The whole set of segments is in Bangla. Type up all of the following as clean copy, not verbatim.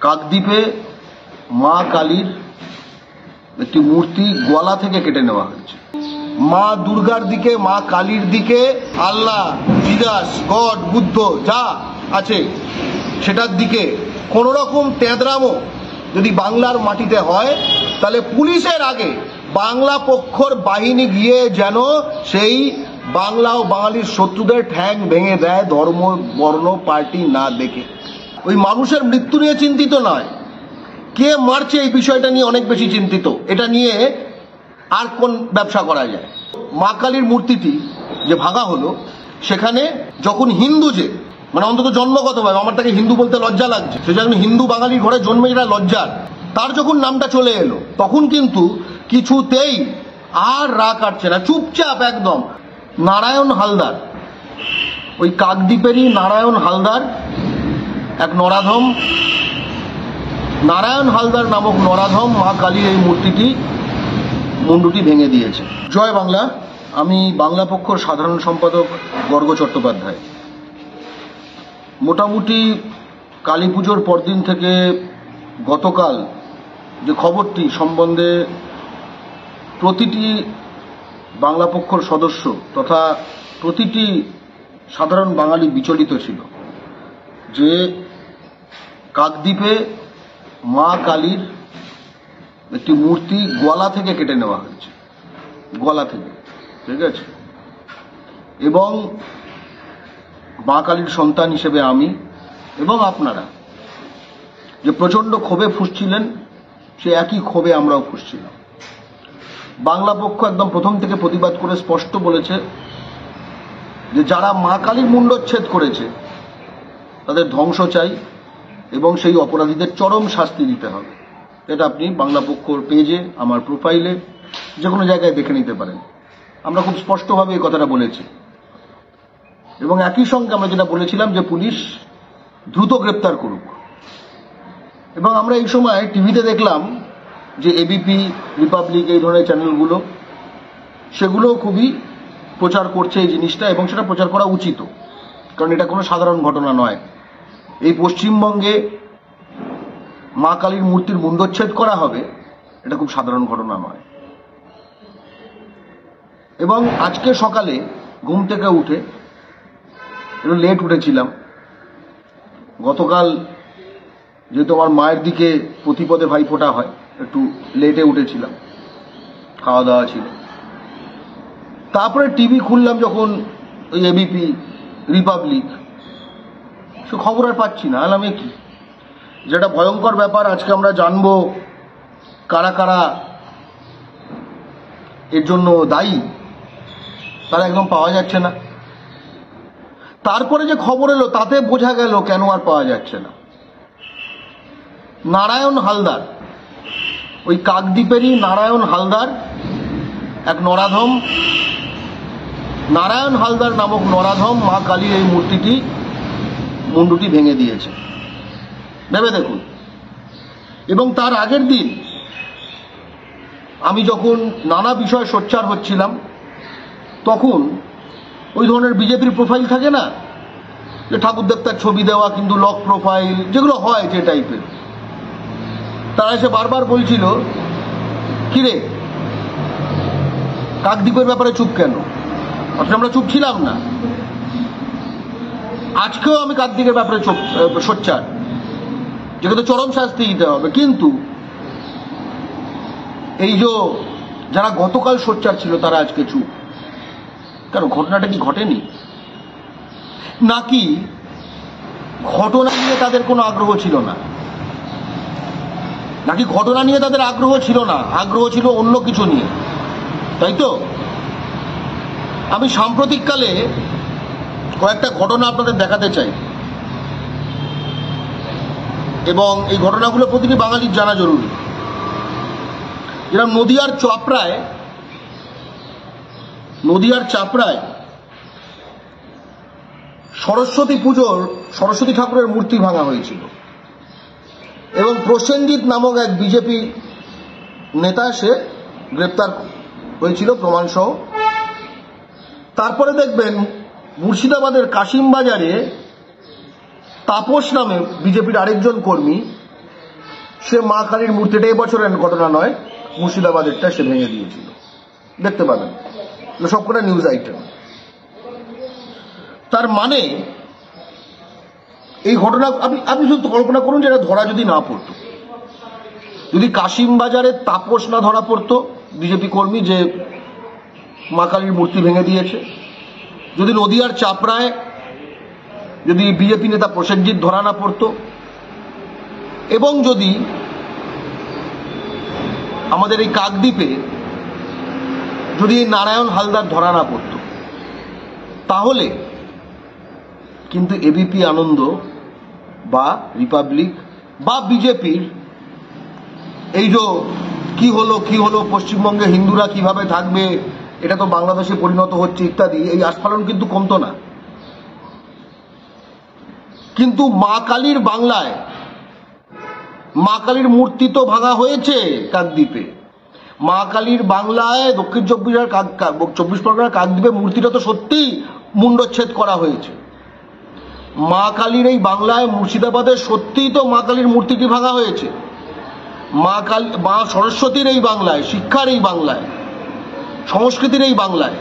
কাকদ্বীপে মা কালীর একটি মূর্তি গলা থেকে কেটে নেওয়া হয়েছে। মা দুর্গার দিকে, মা কালীর দিকে আল্লাহ, জিজাস, গড, বুদ্ধ যা আছে সেটার দিকে কোনো রকম তেঁদরামো যদি বাংলার মাটিতে হয়, তাহলে পুলিশের আগে বাংলা পক্ষর বাহিনী গিয়ে যেন সেই বাংলা ও বাঙালির শত্রুদের ঠ্যাং ভেঙে দেয়, ধর্ম বর্ণ পার্টি না দেখে। ওই মানুষের মৃত্যু নিয়ে চিন্তিত নয়, কে মারছে এই বিষয়টা নিয়ে অনেক বেশি চিন্তিত। এটা নিয়ে আর কোন ব্যবসা করা যায়? মা কালীর মূর্তিটি যে ভাঙা হলো, সেখানে যখন হিন্দু, যে মানে অন্তত জন্মগতভাবে, আমার তাকে হিন্দু বলতে লজ্জা লাগছে, সে যখন হিন্দু বাঙালির ঘরে জন্মে, যেটা লজ্জার, তার যখন নামটা চলে এলো, তখন কিন্তু কিছুতেই আর রাগ কাটছে না, চুপচাপ একদম। নারায়ণ হালদার, ওই কাকদ্বীপেরই নারায়ণ হালদার, এক নরাধম, নারায়ণ হালদার নামক নরাধম মা কালীর এই মূর্তিটি, মুন্ডুটি ভেঙে দিয়েছে। জয় বাংলা। আমি বাংলা পক্ষর সাধারণ সম্পাদক গর্গ চট্টোপাধ্যায়। মোটামুটি কালী পুজোর পরদিন থেকে গতকাল যে খবরটি সম্বন্ধে প্রতিটি বাংলা পক্ষর সদস্য তথা প্রতিটি সাধারণ বাঙালি বিচলিত ছিল, যে কাকদ্বীপে মা কালীর একটি মূর্তি গলা থেকে কেটে নেওয়া হয়েছে, গলা থেকে, ঠিক আছে। এবং মা কালীর সন্তান হিসেবে আমি এবং আপনারা যে প্রচন্ড ক্ষোভে ফুঁসছিলেন, সে একই ক্ষোভে আমরাও ফুঁসছিলাম। বাংলা পক্ষ একদম প্রথম থেকে প্রতিবাদ করে স্পষ্ট বলেছে যে যারা মা কালীর মুণ্ডচ্ছেদ করেছে তাদের ধ্বংস চাই এবং সেই অপরাধীদের চরম শাস্তি দিতে হবে। এটা আপনি বাংলা পক্ষর পেজে, আমার প্রোফাইলে, যে কোনো জায়গায় দেখে নিতে পারেন। আমরা খুব স্পষ্টভাবে এই কথাটা বলেছি এবং একই সঙ্গে আমরা যেটা বলেছিলাম যে পুলিশ দ্রুত গ্রেপ্তার করুক। এবং আমরা এই সময় টিভিতে দেখলাম যে এবিপি, রিপাবলিক, এই ধরনের চ্যানেলগুলো, সেগুলো খুবই প্রচার করছে এই জিনিসটা, এবং সেটা প্রচার করা উচিত, কারণ এটা কোনো সাধারণ ঘটনা নয়। এই পশ্চিমবঙ্গে মা কালীর মূর্তির মুণ্ডচ্ছেদ করা হবে, এটা খুব সাধারণ ঘটনা নয়। এবং আজকে সকালে ঘুম থেকে উঠে, একটু লেট উঠেছিলাম, গতকাল যেহেতু আমার মায়ের দিকে প্রতিপদে ভাইফোঁটা হয়, একটু লেটে উঠেছিলাম, খাওয়া দাওয়া ছিল। তারপরে টিভি খুললাম যখন, ওই এবিপি, রিপাবলিক, সে খবর আর পাচ্ছি না। আলামে কি, যেটা ভয়ঙ্কর ব্যাপার, আজকে আমরা জানবো কারা কারা এর জন্য দায়ী, তারা একদম পাওয়া যাচ্ছে না। তারপরে যে খবর এলো তাতে বোঝা গেল কেন আর পাওয়া যাচ্ছে না। নারায়ণ হালদার, ওই কাকদ্বীপেরই নারায়ণ হালদার, এক নরাধম, নারায়ণ হালদার নামক নরাধম মা কালীর এই মূর্তিটি, মুন্ডুটি ভেঙে দিয়েছে। ভেবে দেখুন। এবং তার আগের দিন আমি যখন নানা বিষয়ে সোচ্চার হচ্ছিলাম, তখন ওই ধরনের বিজেপির প্রোফাইল থাকে না, যে ঠাকুর দেবতার ছবি দেওয়া কিন্তু লক প্রোফাইল, যেগুলো হয় যে টাইপের, তারা এসে বারবার বলছিল, কিরে কাকদ্বীপের ব্যাপারে চুপ কেন? অথচ আমরা চুপ ছিলাম না। আজকেও আমি কাকদ্বীপের ব্যাপারে সোচ্চার, যেখানে চরম শাস্তি দিতে হবে। কিন্তু এই যে যারা গতকাল সোচ্চার ছিল, তারা আজকে চুপ কেন? ঘটনাটা কি ঘটেনি? নাকি ঘটনা নিয়ে তাদের কোনো আগ্রহ ছিল না? নাকি ঘটনা নিয়ে তাদের আগ্রহ ছিল না, আগ্রহ ছিল অন্য কিছু নিয়ে, তাই তো? আমি সাম্প্রতিককালে কয়েকটা ঘটনা আপনাদের দেখাতে চাই, এবং এই ঘটনাগুলো প্রতিটি বাঙালির জানা জরুরি। যেরকম নদিয়ার চাপড়ায় সরস্বতী পুজোর সরস্বতী ঠাকুরের মূর্তি ভাঙা হয়েছিল, এবং প্রসেনজিৎ নামক এক বিজেপি নেতা, সে গ্রেপ্তার হয়েছিল প্রমাণসহ। তারপরে দেখবেন মুর্শিদাবাদের কাশিমবাজারে তাপস নামে বিজেপির আরেকজন কর্মী, সে মা কালীর মূর্তিটা এবছরের ঘটনা নয়, মুর্শিদাবাদেরটা সে ভেঙে দিয়েছিল, দেখতে পাবেন সবকটা নিউজ আইটেম। তার মানে এই ঘটনা আপনি শুধু কল্পনা করুন যে এটা ধরা যদি না পড়তো, যদি কাশিমবাজারের তাপস না ধরা পড়তো বিজেপি কর্মী যে মা কালীর মূর্তি ভেঙে দিয়েছে, যদি নদিয়ার চাপড়ায় যদি বিজেপি নেতা প্রসেনজিৎ ধরা না পড়তো, এবং যদি আমাদের এই কাকদ্বীপে যদি নারায়ণ হালদার ধরা না পড়তো, তাহলে কিন্তু এবিপি আনন্দ বা রিপাবলিক বা বিজেপির এই যে কি হলো পশ্চিমবঙ্গে হিন্দুরা কিভাবে থাকবে, এটা তো বাংলাদেশে পরিণত হচ্ছে ইত্যাদি, এই আস্ফালন কিন্তু কমতো না। কিন্তু মা কালীর বাংলায় মা কালীর মূর্তি তো ভাঙা হয়েছে কাকদ্বীপে, মা কালীর বাংলায় দক্ষিণ চব্বিশ পরগনার কাকদ্বীপে মূর্তিটা তো সত্যি মুন্ডচ্ছেদ করা হয়েছে। মা কালীর এই বাংলায় মুর্শিদাবাদে সত্যিই তো মা কালীর মূর্তিটি ভাঙা হয়েছে। মা সরস্বতীর এই বাংলায়, শিক্ষার এই বাংলায়, সংস্কৃতির এই বাংলায়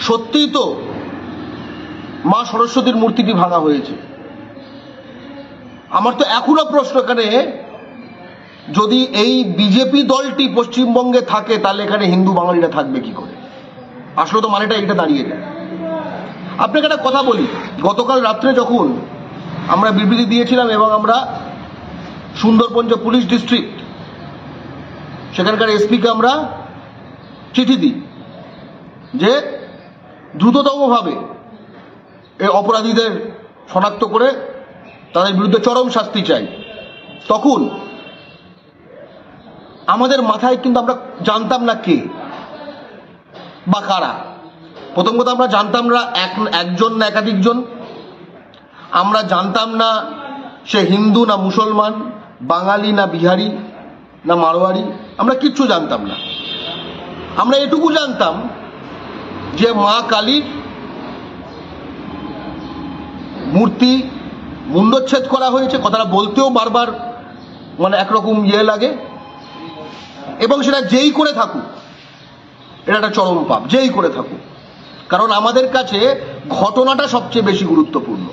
সত্যিই তো মা সরস্বতীর মূর্তিটি ভাঙা হয়েছে। আমার তো এখনো প্রশ্ন, এখানে যদি এই বিজেপি দলটি পশ্চিমবঙ্গে থাকে তাহলে এখানে হিন্দু বাঙালিরা থাকবে কি করে? আসলে তো মানেটা এটা দাঁড়িয়ে যায়। আপনাকে একটা কথা বলি, গতকাল রাত্রে যখন আমরা বিবৃতি দিয়েছিলাম এবং আমরা সুন্দরবন যে পুলিশ ডিস্ট্রিক্ট সেখানকার এসপিকে আমরা চিঠি দিই যে দ্রুততমভাবে এই অপরাধীদের শনাক্ত করে তাদের বিরুদ্ধে চরম শাস্তি চাই, তখন আমাদের মাথায় কিন্তু আমরা জানতাম না কে বা কারা। প্রথম কথা আমরা জানতাম না একজন না একাধিকজন, আমরা জানতাম না সে হিন্দু না মুসলমান, বাঙালি না বিহারি না মারোয়ারি, আমরা কিচ্ছু জানতাম না। আমরা এটুকু জানতাম যে মা কালীর মূর্তি মুন্ডচ্ছেদ করা হয়েছে, কথাটা বলতেও বারবার মানে একরকম লাগে, এবং সেটা যেই করে থাকুক এটা একটা চরম পাপ, যেই করে থাকুক। কারণ আমাদের কাছে ঘটনাটা সবচেয়ে বেশি গুরুত্বপূর্ণ।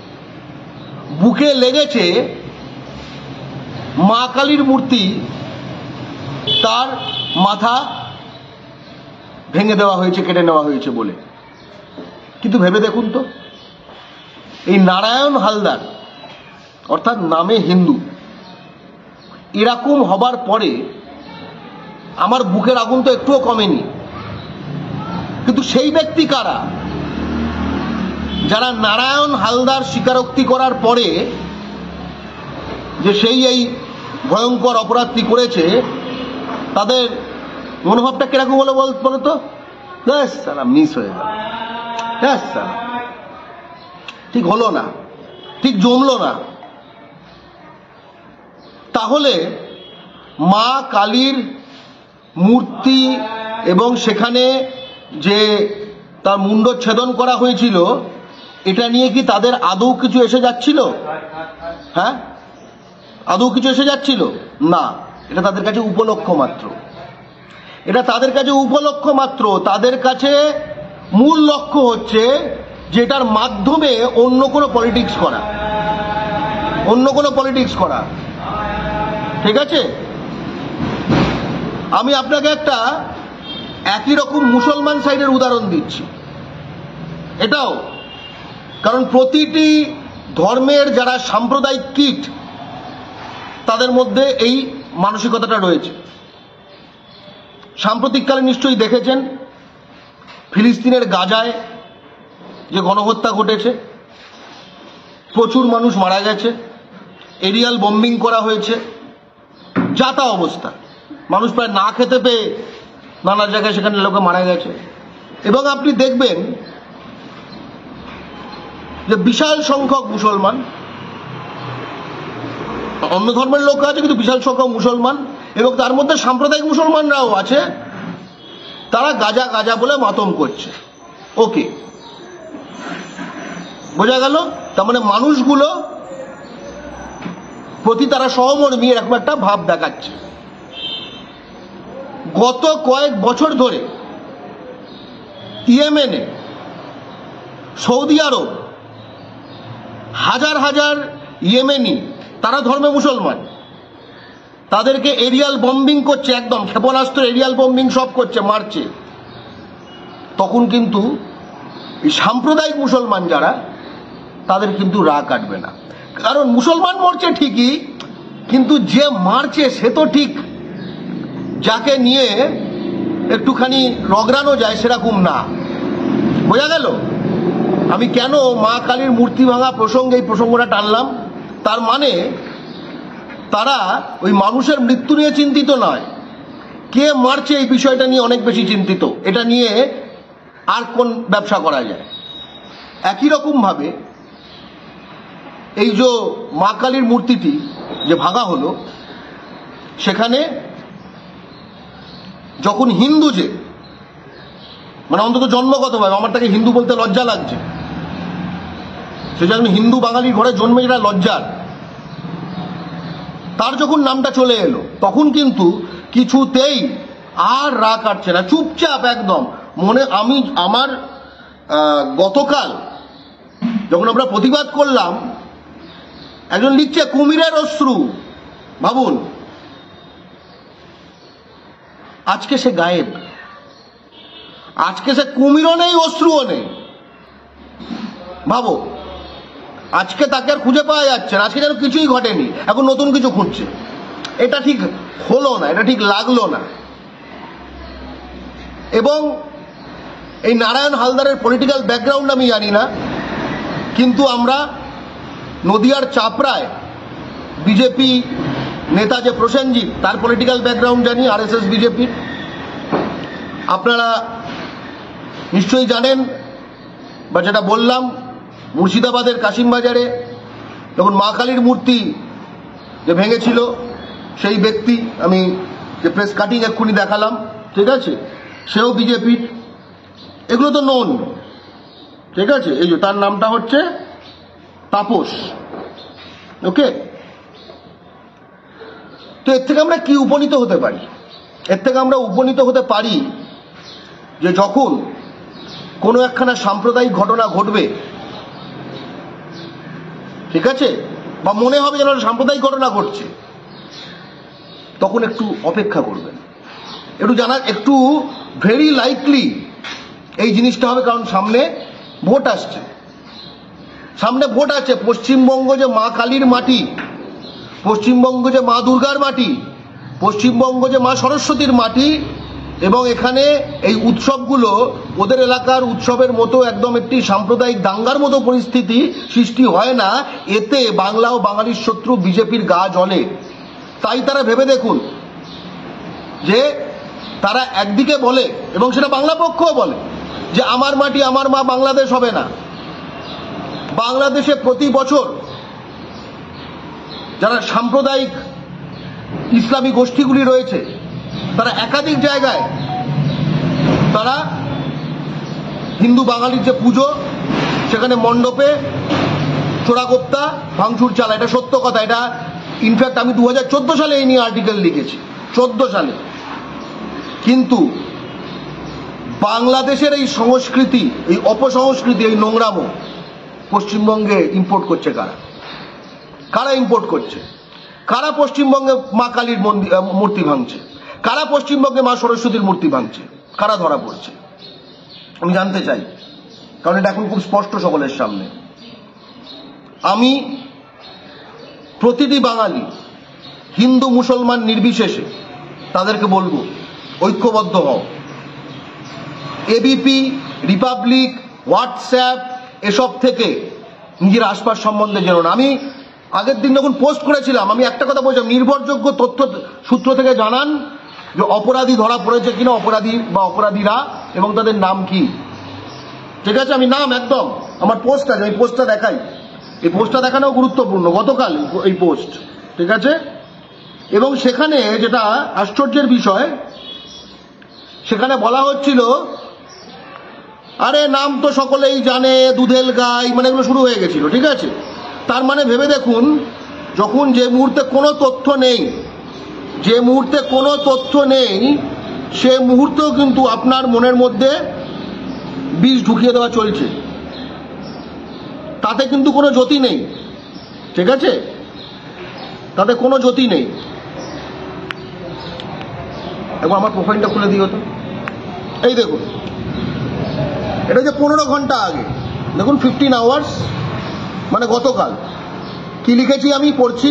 বুকে লেগেছে মা কালীর মূর্তি, তার মাথা ভেঙে দেওয়া হয়েছে, কেটে নেওয়া হয়েছে বলে। কিন্তু ভেবে দেখুন তো, এই নারায়ণ হালদার অর্থাৎ নামে হিন্দু, এরকম হবার পরে আমার বুকের আগুন তো একটুও কমেনি। কিন্তু সেই ব্যক্তি কারা যারা নারায়ণ হালদার স্বীকারোক্তি করার পরে যে সেই এই ভয়ঙ্কর অপরাধটি করেছে, তাদের মনোভাবটা কিরকম হলো বলতো? মিস হয়ে গেল, ঠিক হলো না, ঠিক জমলো না। তাহলে মা কালীর মূর্তি এবং সেখানে যে তার মুন্ডচ্ছেদন করা হয়েছিল, এটা নিয়ে কি তাদের আদৌ কিছু এসে যাচ্ছিল? হ্যাঁ, আদৌ কিছু এসে যাচ্ছিল না। এটা তাদের কাছে উপলক্ষ মাত্র, এটা তাদের কাছে উপলক্ষ মাত্র। তাদের কাছে মূল লক্ষ্য হচ্ছে যেটার মাধ্যমে অন্য কোনো পলিটিক্স করা, অন্য কোনো পলিটিক্স করা। ঠিক আছে, আমি আপনাকে একটা একই রকম মুসলমান সাইডের উদাহরণ দিচ্ছি। এটাও কারণ প্রতিটি ধর্মের যারা সাম্প্রদায়িক কীট তাদের মধ্যে এই মানসিকতাটা রয়েছে। সাম্প্রতিককালে নিশ্চয়ই দেখেছেন ফিলিস্তিনের গাজায় যে গণহত্যা ঘটেছে, প্রচুর মানুষ মারা গেছে, এরিয়াল বম্বিং করা হয়েছে, যা তা অবস্থা, মানুষ প্রায় না খেতে পেয়ে নানা জায়গায় সেখানে লোকে মারা গেছে। এবং আপনি দেখবেন যে বিশাল সংখ্যক মুসলমান, অন্য ধর্মের লোক আছে কিন্তু বিশাল সংখ্যক মুসলমান, এবং তার মধ্যে সাম্প্রদায়িক মুসলমানরাও আছে, তারা গাজা গাজা বলে মাতম করছে। ওকে, বোঝা গেল? তার মানে মানুষগুলো প্রতি তারা সহমর্মী এরকম একটা ভাব দেখাচ্ছে। গত কয়েক বছর ধরে ইয়েমেনে, সৌদি আরব, হাজার হাজার ইয়েমেনি, তারা ধর্মে মুসলমান, তাদেরকে এরিয়াল বম্বিং করছে, একদম ক্ষেপণাস্ত্র এরিয়াল বম্বিং সব করছে, মারছে। তখন কিন্তু এই সাম্প্রদায়িক মুসলমান যারা, তাদের কিন্তু রাগ কাটবে না। কারণ মুসলমান মরছে ঠিকই, কিন্তু যে মারছে সে তো ঠিক যাকে নিয়ে একটুখানি রগড়ানো যায় সেরকম না। বোঝা গেল আমি কেন মা কালীর মূর্তি ভাঙা প্রসঙ্গে এই প্রসঙ্গটা টানলাম? তার মানে তারা ওই মানুষের মৃত্যু নিয়ে চিন্তিত নয়, কে মারছে এই বিষয়টা নিয়ে অনেক বেশি চিন্তিত। এটা নিয়ে আর কোন ব্যবসা করা যায়। একই রকম ভাবে এই যে মা কালীর মূর্তিটি যে ভাঙা হলো, সেখানে যখন হিন্দু, যে মানে অন্তত জন্মগতভাবে, আমার তাকে হিন্দু বলতে লজ্জা লাগছে, সে যখন হিন্দু বাঙালির ঘরে জন্মে, যেটা লজ্জার, তার যখন নামটা চলে এলো, তখন কিন্তু কিছুতেই আর রাগ কাটছে না, চুপচাপ একদম মনে। আমার গতকাল যখন আমরা প্রতিবাদ করলাম, একজন লিখছে কুমিরের অশ্রু, ভাবুন, আজকে সে গায়েব, আজকে সে কুমিরও নেই, অশ্রুও নেই। ভাবো, আজকে তাকে আর খুঁজে পাওয়া যাচ্ছে না, আজকে যেন কিছুই ঘটেনি, এখন নতুন কিছু খুঁজছে। এটা ঠিক হলো না, এটা ঠিক লাগলো না। এবং এই নারায়ণ হালদারের পলিটিক্যাল ব্যাকগ্রাউন্ড আমি জানি না, কিন্তু আমরা নদিয়ার চাপড়ায় বিজেপি নেতা যে প্রসেনজিৎ, তার পলিটিক্যাল ব্যাকগ্রাউন্ড জানি, আরএসএস বিজেপির। আপনারা নিশ্চয়ই জানেন, বা যেটা বললাম, মুর্শিদাবাদের কাশিমবাজারে যখন মা কালীর মূর্তি যে ভেঙেছিল, সেই ব্যক্তি, আমি যে প্রেস কাটিং এক্ষুনি দেখালাম, ঠিক আছে, সেও বিজেপির। এগুলো তো নোন, ঠিক আছে। এই যে তার নামটা হচ্ছে তাপস, ওকে। তো এর থেকে আমরা কি উপনীত হতে পারি? এর থেকে আমরা উপনীত হতে পারি যে যখন কোনো একখানা সাম্প্রদায়িক ঘটনা ঘটবে, ঠিক আছে, বা মনে হবে যেন সাম্প্রদায়িক ঘটনা ঘটছে, তখন একটু অপেক্ষা করবেন, একটু জানার, একটু ভেরি লাইকলি এই জিনিসটা হবে। কারণ সামনে ভোট আসছে, সামনে ভোট আছে। পশ্চিমবঙ্গ যে মা কালীর মাটি, পশ্চিমবঙ্গ যে মা দুর্গার মাটি, পশ্চিমবঙ্গ যে মা সরস্বতীর মাটি, এবং এখানে এই উৎসবগুলো ওদের এলাকার উৎসবের মতো একদম একটি সাম্প্রদায়িক দাঙ্গার মতো পরিস্থিতি সৃষ্টি হয় না। এতে বাংলা ও বাঙালির শত্রু বিজেপির গা জ্বলে। তাই তারা ভেবে দেখুন যে তারা একদিকে বলে, এবং সেটা বাংলা পক্ষও বলে, যে আমার মাটি আমার মা, বাংলাদেশ হবে না। বাংলাদেশে প্রতি বছর যারা সাম্প্রদায়িক ইসলামী গোষ্ঠীগুলি রয়েছে, তারা একাধিক জায়গায় তারা হিন্দু বাঙালির যে পুজো, সেখানে মণ্ডপে চোরাগোপ্তা ভাঙচুর চালায়। এটা সত্য কথা। এটা ইনফ্যাক্ট আমি 2014 সালে এই নিয়ে আর্টিকেল লিখেছি, 14 সালে। কিন্তু বাংলাদেশের এই সংস্কৃতি, এই অপসংস্কৃতি, এই নোংরামো পশ্চিমবঙ্গে ইম্পোর্ট করছে কারা? কারা ইম্পোর্ট করছে? কারা পশ্চিমবঙ্গে মা কালীর মূর্তি ভাঙছে? কারা পশ্চিমবঙ্গে মা সরস্বতীর মূর্তি ভাঙছে? কারা ধরা পড়ছে? আমি জানতে চাই, কারণ এটা এখন খুব স্পষ্ট সকলের সামনে। আমি প্রতিটি বাঙালি, হিন্দু মুসলমান নির্বিশেষে, তাদেরকে বলবো ঐক্যবদ্ধ হও। এবিপি, রিপাবলিক, হোয়াটসঅ্যাপ এসব থেকে নিজের আশপাশ সম্বন্ধে জেনো না। আমি আগের দিন যখন পোস্ট করেছিলাম, আমি একটা কথা বলছিলাম, নির্ভরযোগ্য তথ্য সূত্র থেকে জানান যে অপরাধী ধরা পড়েছে কিনা, অপরাধী বা অপরাধীরা, এবং তাদের নাম কি। ঠিক আছে, আমি নাম একদম, আমার পোস্ট আছে, আমি পোস্টটা দেখাই। এই পোস্টটা দেখানো গুরুত্বপূর্ণ, গতকাল এই পোস্ট, ঠিক আছে। এবং সেখানে যেটা আশ্চর্যের বিষয়, সেখানে বলা হচ্ছিল, আরে নাম তো সকলেই জানে, দুধেল গাই, মানে এগুলো শুরু হয়ে গেছিল, ঠিক আছে। তার মানে ভেবে দেখুন যখন যে মুহূর্তে কোনো তথ্য নেই, যে মুহূর্তে কোনো তথ্য নেই, সে মুহূর্তেও কিন্তু আপনার মনের মধ্যে বিষ ঢুকিয়ে দেওয়া চলছে, তাতে কিন্তু কোনো জ্যোতি নেই। ঠিক আছে, তাতে কোনো জ্যোতি নেই। একবার আমার প্রোফাইলটা খুলে দিও তো। এই দেখুন, এটা যে 15 ঘন্টা আগে, দেখুন 15 আওয়ার্স, মানে গতকাল কি লিখেছি আমি পড়ছি।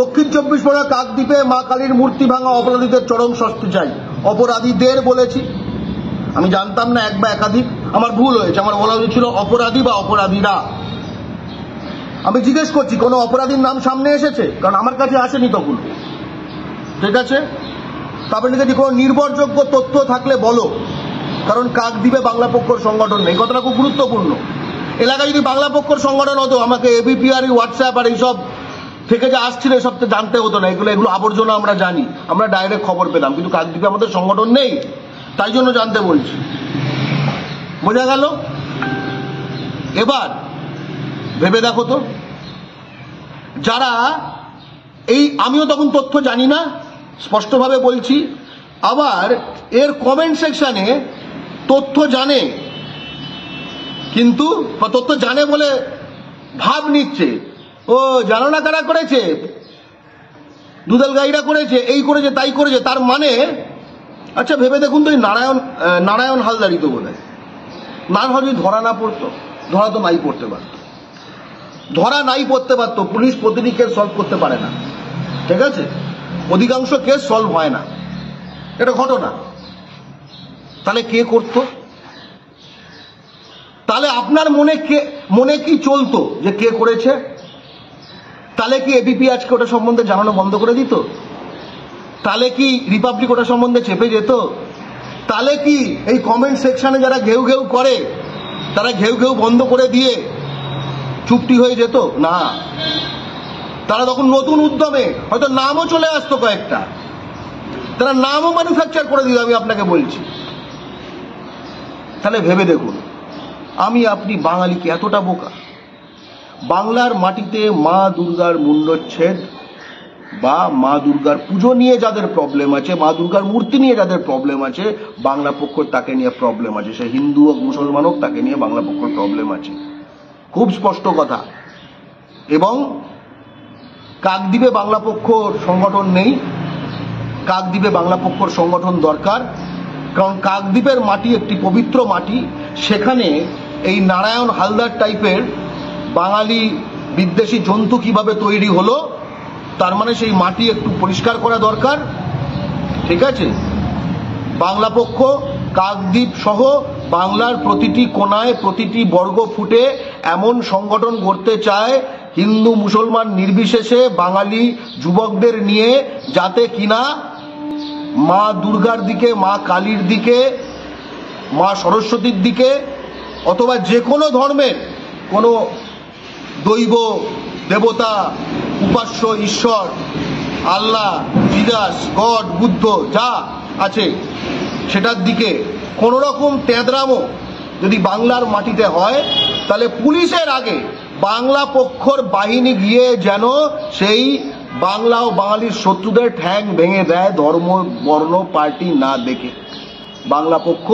দক্ষিণ 24 পরগনা কাকদ্বীপে মা কালীর মূর্তি ভাঙা অপরাধীদের চরম শাস্তি চাই। অপরাধীদের বলেছি, আমি জানতাম না এক বা একাধিক, আমার ভুল হয়েছে, আমার বলা উচিত ছিল অপরাধী বা অপরাধীরা। আমি জিজ্ঞেস করছি কোনো অপরাধীর নাম সামনে এসেছে? কারণ আমার কাছে আসেনি তখন। ঠিক আছে, তারপরে লিখেছি কোনো নির্ভরযোগ্য তথ্য থাকলে বলো, কারণ কাকদ্বীপে বাংলা পক্ষর সংগঠন নেই। কথাটা খুব গুরুত্বপূর্ণ। এলাকায় যদি বাংলা পক্ষর সংগঠন হতো, আমাকে এবিপি আর হোয়াটসঅ্যাপ আর এইসব থেকে যে আসছিল এসব তো জানতে হতো না। এগুলো আবর্জনা আমরা জানি, আমরা ডাইরেক্ট খবর পেলাম, কিন্তু কাকদ্বীপে আমাদের সংগঠন নেই, তাই জন্য জানতে বলছি। বোঝা গেল? এবার ভেবে দেখো তো, যারা আমিও তখন তথ্য জানি না, স্পষ্টভাবে বলছি, আবার এর কমেন্ট সেকশনে তথ্য জানে, কিন্তু তথ্য জানে বলে ভাব নিচ্ছে, ও জানো না কারা করেছে, দুদল গাইরা করেছে, এই করেছে তাই করেছে, তার মানে আচ্ছা ভেবে দেখুন তো, নারায়ণ হালদারই তো বোধ হয়, না হয় যদি ধরা না পড়তো, ধরা তো নাই পড়তে পারতো, ধরা নাই পড়তে পারতো। পুলিশ প্রতিটি কেস সলভ করতে পারে না, ঠিক আছে, অধিকাংশ কেস সলভ হয় না, এটা ঘটনা। তাহলে কে করতো? তাহলে আপনার মনে কি চলতো যে কে করেছে? তাহলে কি এবিপি আজকে ওটা সম্বন্ধে জানানো বন্ধ করে দিত? তাহলে কি রিপাবলিক ওটা সম্বন্ধে চেপে যেত? তাহলে কি এই কমেন্ট সেকশনে যারা ঘেউ ঘেউ করে, তারা ঘেউ ঘেউ বন্ধ করে দিয়ে চুপটি হয়ে যেত? না, তারা তখন নতুন উদ্যমে হয়তো নামও চলে আসতো, কয়েকটা তারা নামও ম্যানুফ্যাকচার করে দিল, আমি আপনাকে বলছি। তাহলে ভেবে দেখুন, আমি আপনি বাঙালিকে এতটা বোকা? বাংলার মাটিতে মা দুর্গার মুণ্ডচ্ছেদ বা মা দুর্গার পুজো নিয়ে যাদের প্রবলেম আছে, মা দুর্গার মূর্তি নিয়ে যাদের প্রবলেম আছে, বাংলা পক্ষ তাকে নিয়ে প্রবলেম আছে। সে হিন্দু হোক মুসলমান হোক, তাকে নিয়ে বাংলা পক্ষের প্রবলেম আছে, খুব স্পষ্ট কথা। এবং কাকদ্বীপে বাংলা পক্ষ সংগঠন নেই, কাকদ্বীপে বাংলা পক্ষর সংগঠন দরকার। কারণ কাকদ্বীপের মাটি একটি পবিত্র মাটি, সেখানে এই নারায়ণ হালদার টাইপের বাঙালি বিদ্বেষী জন্তু কিভাবে তৈরি হলো, তার মানে সেই মাটি একটু পরিষ্কার করা দরকার। ঠিক আছে, বাংলা পক্ষ কাকদ্বীপ সহ বাংলার প্রতিটি কোনায় প্রতিটি বর্গ ফুটে এমন সংগঠন গড়তে চায়, হিন্দু মুসলমান নির্বিশেষে বাঙালি যুবকদের নিয়ে, যাতে কিনা মা দুর্গার দিকে, মা কালীর দিকে, মা সরস্বতীর দিকে, অথবা যে কোনো ধর্মের কোনো দৈব দেবতা, উপাস্য ঈশ্বর, আল্লাহ, জিজাস, গড, বুদ্ধ যা আছে সেটার দিকে কোনো রকম তেঁদরামো যদি বাংলার মাটিতে হয়, তাহলে পুলিশের আগে বাংলা পক্ষর বাহিনী গিয়ে যেন সেই বাংলা ও বাঙালির শত্রুদের ঠ্যাং ভেঙে দেয়, ধর্ম বর্ণ পার্টি না দেখে। বাংলা পক্ষ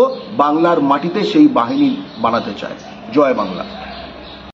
বাংলার মাটিতে সেই বাহিনী বানাতে চায়। জয় বাংলা।